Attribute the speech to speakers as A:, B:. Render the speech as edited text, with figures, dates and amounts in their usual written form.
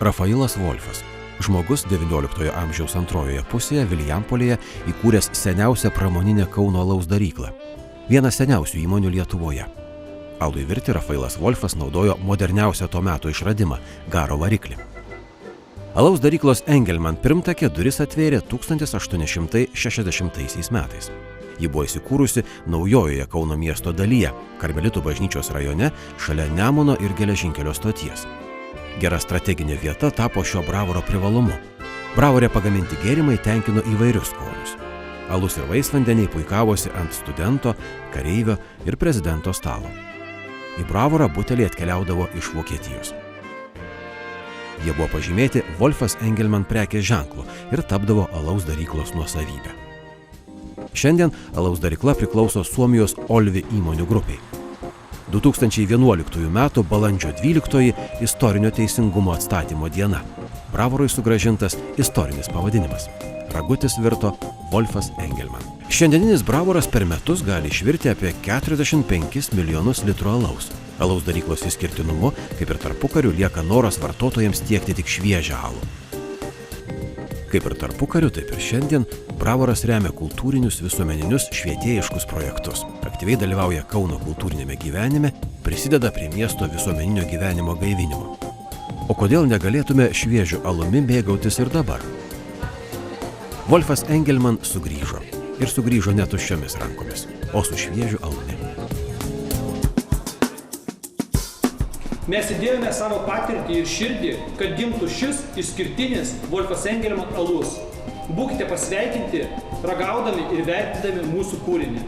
A: Rafailas Wolfas. Žmogus XIX amžiaus antrojoje pusėje Vilijampolėje įkūręs seniausią pramoninę Kauno alaus daryklą. Vieną seniausių įmonių Lietuvoje. Alui virti Rafailas Wolfas naudojo moderniausią to meto išradimą – garo variklį. Alaus daryklos Engelman pirmtakė duris atvėrė 1860 metais. Ji buvo įsikūrusi naujojoje Kauno miesto dalyje, Karmelitų bažnyčios rajone, šalia Nemuno ir geležinkelio stoties. Gera strateginė vieta tapo šio bravoro privalumu. Bravore pagaminti gėrimai tenkino įvairius skonius. Alus ir vaisvandeniai puikavosi ant studento, kareivio ir prezidento stalo. Į bravorą buteliai atkeliaudavo iš Vokietijos. Jie buvo pažymėti Wolfas Engelman prekės ženklu ir tapdavo alaus daryklos nuosavybė. Šiandien alaus darykla priklauso Suomijos Olvi įmonių grupiai. 2011 m. balandžio 12 istorinio teisingumo atstatymo diena. Bravorui sugrąžintas istorinis pavadinimas. Ragutis virto Wolfas Engelman. Šiandieninis bravoras per metus gali išvirti apie 45 milijonus litrų alaus. Alaus daryklos išskirtinumu, kaip ir tarpukariu, lieka noras vartotojams tiekti tik šviežią alų. Kaip ir tarpukariu, taip ir šiandien bravoras remia kultūrinius visuomeninius švietėjiškus projektus. Aktyviai dalyvauja Kauno kultūrinėme gyvenime, prisideda prie miesto visuomeninio gyvenimo gaivinimo. O kodėl negalėtume šviežiu alumi mėgautis ir dabar? Wolfas Engelman sugrįžo. Ir sugrįžo ne tuščiomis rankomis, o su šviežiu alumi.
B: Mes įdėjome savo patirtį ir širdį, kad gimtų šis išskirtinis Wolfas Engelman alus. Būkite pasveikinti, ragaudami ir vertindami mūsų kūrinį.